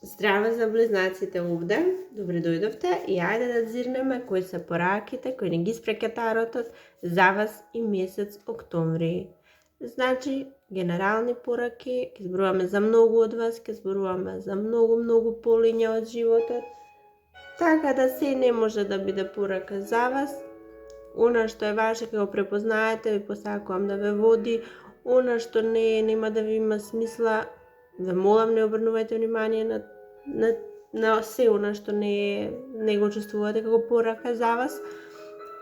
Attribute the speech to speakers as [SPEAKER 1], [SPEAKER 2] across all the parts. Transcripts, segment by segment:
[SPEAKER 1] Здраво за близнаците овде, добре дојдовте и ајде да зирнеме кои се пораките кои не ги спреќа таротот за вас и месец октомври. Значи, генерални пораки, ќе зборуваме за многу од вас, ќе зборуваме за многу полиња од животот, така да се не може да биде порака за вас. Она што е ваше ќе го препознаете, ви посакувам да ве води, она што нема да ви има смисла, ве молам не обрнувајте внимание на се она што не го чувствувате како порака за вас.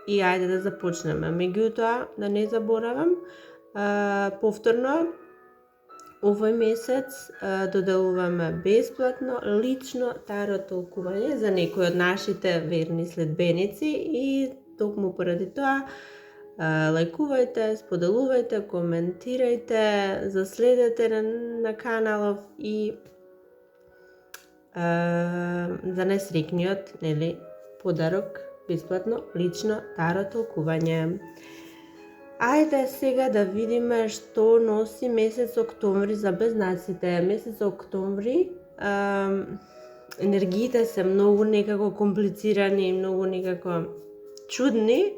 [SPEAKER 1] И ајде да започнеме. Меѓутоа, да не заборавам, повторно, овој месец доделуваме бесплатно лично таро толкување за некои од нашите верни следбеници и токму поради тоа лајкувајте, споделувајте, коментирајте, заследете на каналов и за најсреќниот, подарок бесплатно лично таро толкување. Ајде сега да видиме што носи месец октомври за близнаците. Месец октомври енергиите се многу некако комплицирани, многу некако чудни,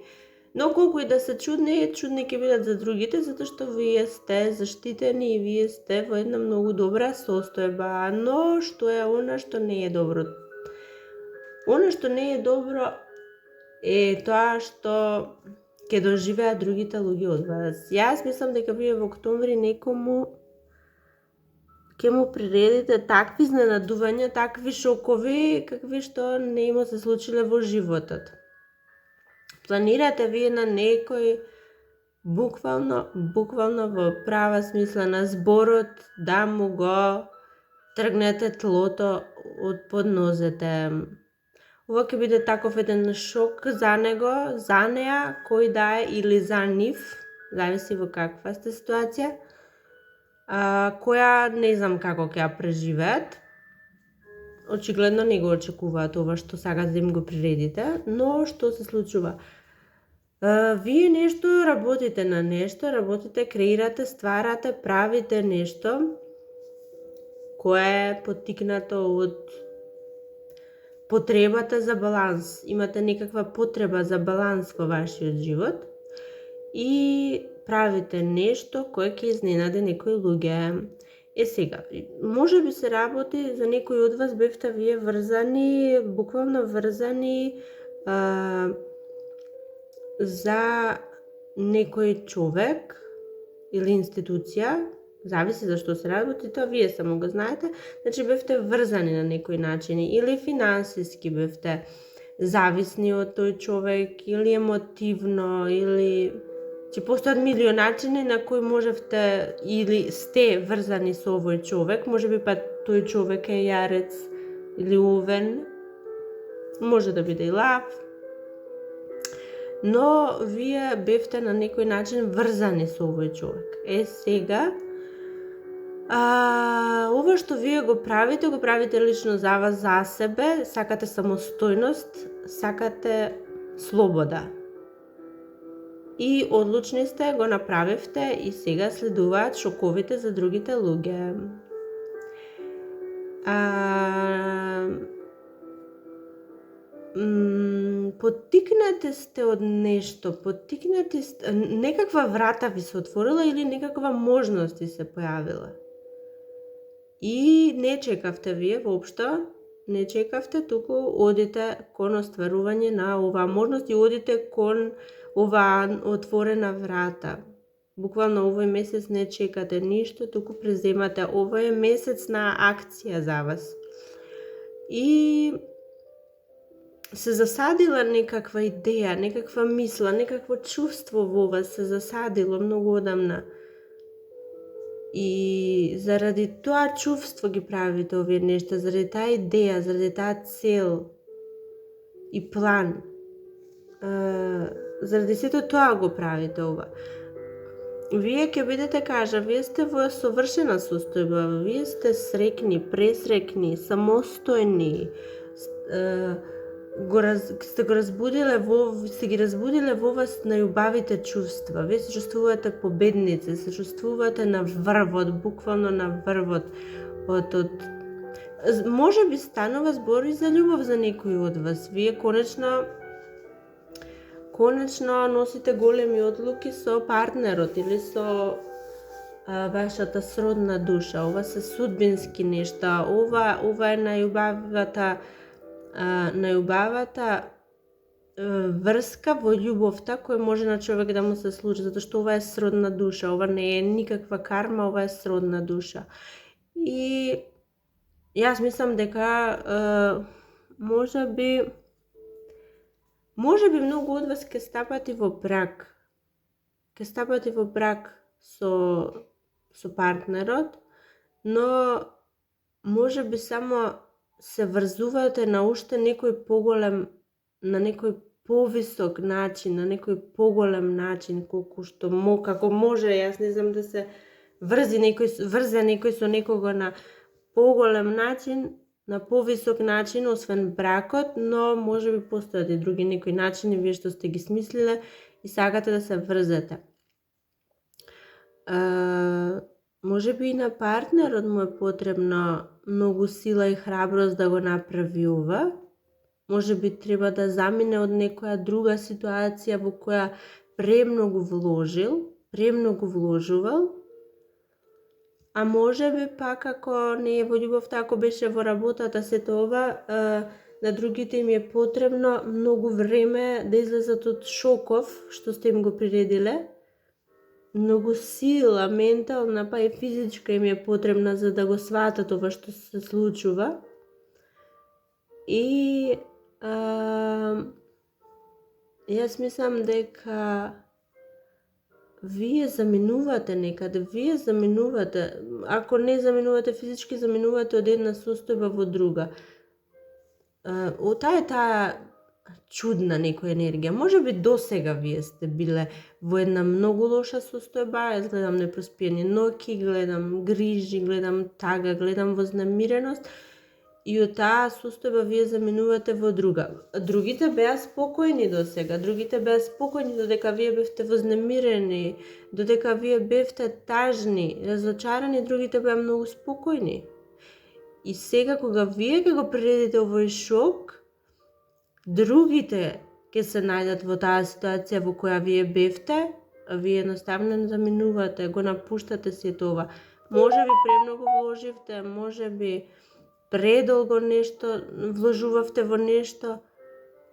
[SPEAKER 1] но колку и да се чудни ќе бидат за другите, затоа што вие сте заштитени и вие сте во една многу добра состојба. Но што е она што не е добро? Она што не е добро е тоа што ќе доживеат другите луѓе од вас. Јас мислам дека вие во октомври некому ќе му приредите такви изненадувања, такви шокови, какви што не му се случиле во животот. Планирате вие на некој буквално во права смисла на зборот да му го тргнете тлото од под нозете. Ова ќе биде таков еден шок за него, за неа, кој да е или за нив, зависи во каква сте ситуација, која не знам како ќе ја преживеат. Очигледно не го очекуваат ова што сакате да им го приредите, но што се случува? Вие нешто работите на нешто, креирате, стварате, правите нешто кое е поттикнато од потребата за баланс. Имате некаква потреба за баланс во вашиот живот и правите нешто кое ќе изненади некои луѓе. Сега, може би се работи за некои од вас, бевте вие врзани, буквално врзани за некој човек или институција, зависи за што се работи, тоа вие само го знаете, значи бевте врзани на некој начин, или финансиски бевте зависни од тој човек, или емотивно, или че постојат милион начини на кои можевте или сте врзани со овој човек, може би па тој човек е јарец или овен, може да биде и лав, но вие бевте на некој начин врзани со овој човек. Сега, ова што вие го правите лично за вас, за себе, сакате самостојност, сакате слобода. И одлучни сте, го направивте и сега следуваат шоковите за другите луѓе. Поттикнати сте од нешто, некаква врата ви се отворила или некаква можност ви се појавила. И не чекавте вие воопшто, не чекавте, туку одите кон остварување на оваа можност и одите кон оваа отворена врата. Буквално овој месец не чекате ништо, туку преземате. Овој е месец на акција за вас. И се засадила некаква идеја, некаква мисла, некакво чувство во вас се засадило многу одамна. И заради тоа чувство ги правите овие нешта, заради таа идеја, заради таа цел и план. Заради сето тоа го правите ова. Вие ќе бидете, вие сте во совршена состојба, вие сте среќни, пресреќни, самостојни, сте ги разбудиле во вас најубавите чувства. Вие се чувствувате победници, се чувствувате на врвот, буквално на врвот од може би станува збор и за љубов за некој од вас. Вие конечно носите големи одлуки со партнерот или со вашата сродна душа. Ова се судбински нешта. Ова е најубавата врска во љубовта која може на човек да му се случи, затоа што ова е сродна душа. Ова не е никаква карма, ова е сродна душа. И јас мислам дека може би многу од вас ќе стапате во брак. Ќе стапате во брак со партнерот, но може би само се врзувате на уште некој поголем, на некој повисок начин, на некој поголем начин, како може, јас не знам, да се врзе некој со некого на поголем начин, на повисок начин, освен бракот, но може би постојат и други некои начини, вие што сте ги смислиле и сакате да се врзете. Може би и на партнерот му е потребна многу сила и храброст да го направи ова. Може би треба да замине од некоја друга ситуација во која премногу вложувал, а може би пак ако не е во љубовта, ако беше во работата, сето ова, на другите им е потребно многу време да излезат од шоков што сте им го приредиле. Многу сила, ментална, па и физичка им е потребна за да го сватат ова што се случува. И јас мислам дека вие заминувате некаде, ако не заминувате физички, заминувате од една состојба во друга. Таа е таа чудна некоја енергија. Може би досега вие сте биле во една многу лоша состојба, јас гледам непроспиени ноќи, гледам грижи, гледам тага, гледам вознемиреност, и од таа состојба вие заминувате во друга. Другите беа спокојни досега, додека вие бевте вознемирени, додека вие бевте тажни, разочарани, другите беа многу спокојни. И сега кога вие ќе го приредите овој шок, другите ќе се најдат во таа ситуација во која вие бевте, а вие едноставно заминувате, го напуштате сето ова. Може би премногу вложивте, може би предолго нешто вложувавте во нешто,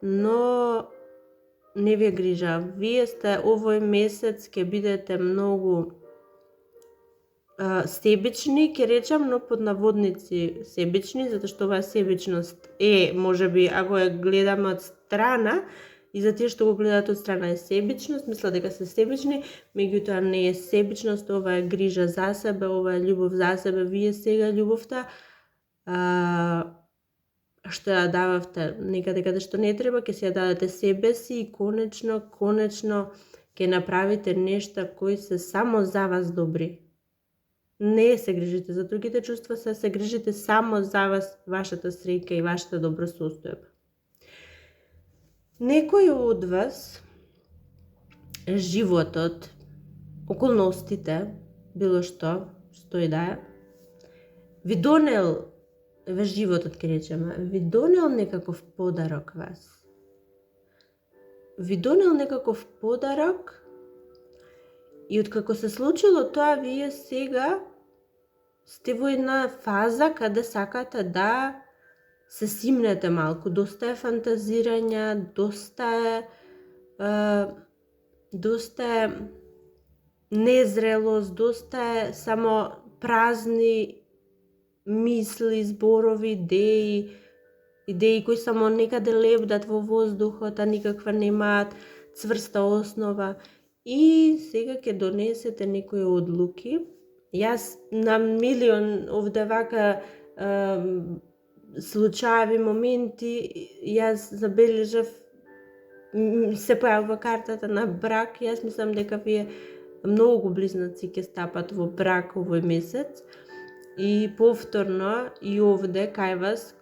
[SPEAKER 1] но не ви е грижа. Вие сте овој месец ќе бидете многу себични, ќе речам, но под наводници себични, затоа што оваа себичност е, може би, ако ја гледаме од страна, и за тие што го гледаат од страна е себичност, мислат дека се себични, меѓутоа не е себичност, ова е грижа за себе, ова е љубов за себе. Вие сега љубовта што ја дававте некаде каде што не треба, ќе си ја дадете себе си и конечно ќе направите нешта кои се само за вас добри. Не се грижите за другите чувства, се грижите само за вас, вашата среќа и вашата добра состојба. Некој од вас, животот, околностите, било што и да е, ви донел во животот, ќе речеме, ви донел некаков подарок вас. Ви донел некаков подарок и откако се случило тоа, вие сега сте во една фаза каде сакате да се симнете малку. Доста е фантазирање, доста е незрелост, доста е само празни мисли, зборови, идеи кои само некаде лебдат во воздухот, а никаква немаат цврста основа. И сега ќе донесете некои одлуки. Јас на милион овде вака случаеви, моменти, јас забележав, се појавува картата на брак. Јас мислам дека вие многу близнаци ќе стапат во брак овој месец. И повторно, и овде, кај вас,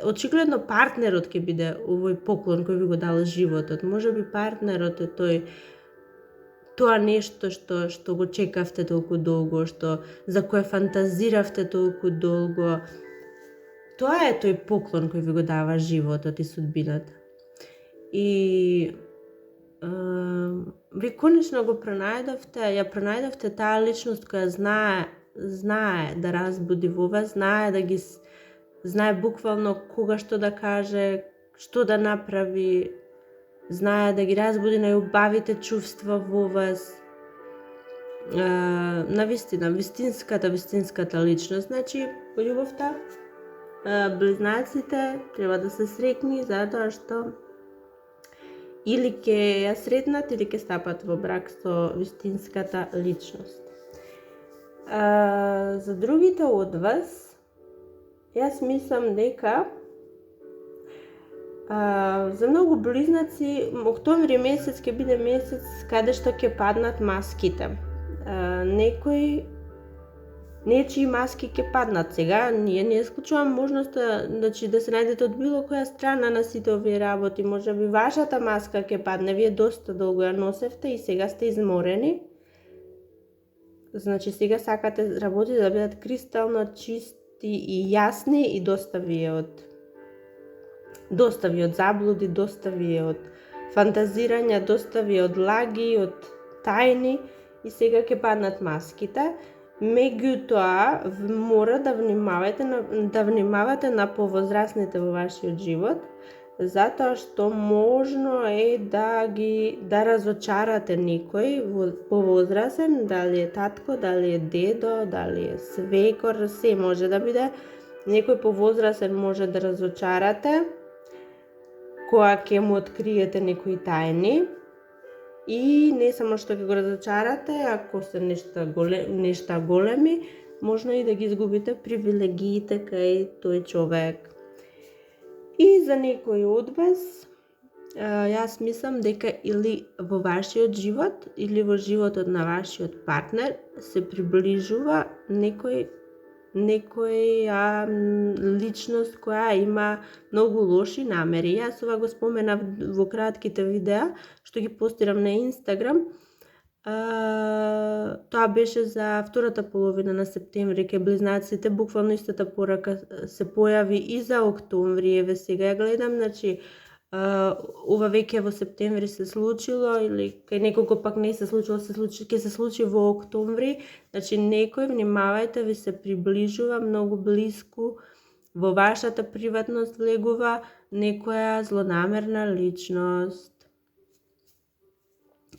[SPEAKER 1] очигледно партнерот ќе биде овој поклон кој ви го дал животот. Може би партнерот е тоа нешто што го чекавте толку долго, за кое фантазиравте толку долго. Тоа е тој поклон кој ви го дава животот и судбината. И ви конечно го пронајдовте таа личност која знае да разбуди во вас, знае буквално кога што да каже, што да направи, знае да ги разбуди најубавите чувства во вас. Навистина, вистинската личност. Значи, во љубовта, близнаците треба да се среќни затоа што или ќе ја сретнат или ќе стапат во брак со вистинската личност. За другите од вас, јас мислам дека за многу близнаци октомври месец ќе биде месец каде што ќе паднат маските. Нечии маски ќе паднат сега. Ние не исклучувам можноста да се најдете од било која страна на сите овие работи. Може би вашата маска ќе падне, вие доста долго ја носевте и сега сте изморени. Значи сега сакате работите да бидат кристално чисти и јасни и доста ви е од заблуди, доста ви е од фантазирања, доста ви е од лаги, од тајни и сега ќе паднат маските. Меѓутоа, мора да внимавате на повозрасните во вашиот живот, затоа што можно е да разочарате некој повозрасен, дали е татко, дали е дедо, дали е свекор, се може да биде. Некој повозрасен може да разочарате, кога ќе му откриете некои тајни. И не само што ќе го разочарате, ако се нешта големи, можно и да ги изгубите привилегиите кај тој човек. И за некој од вас, јас мислам дека или во вашиот живот, или во животот на вашиот партнер се приближува некоја личност која има многу лоши намери. Јас ова го споменав во кратките видеа што ги постирам на Инстаграм. Тоа беше за втората половина на септември кај близнаците. Буквално истата порака се појави и за октомври. Еве сега ја гледам, значи ова веќе во септември се случило или кај неколку пак не се случило, ќе се случи во октомври. Значи некој, внимавајте, ви се приближува многу блиску, во вашата приватност влегува некоја злонамерна личност.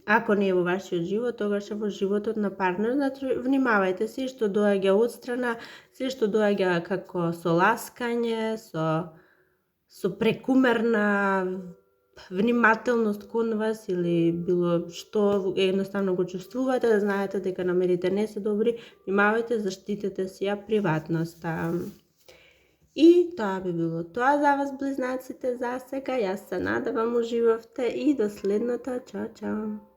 [SPEAKER 1] Ако не е во вашиот живот, тогаш е во животот на партнер. Значи внимавајте се што доаѓа од страна, се што доаѓа како со ласкање, со прекумерна внимателност кон вас или било што едноставно го чувствувате, да знаете дека намерите не се добри, внимавајте, заштитете си ја приватноста. И тоа би било тоа за вас, близнаците, за сега. Јас се надевам уживавте и до следното. Чао, чао!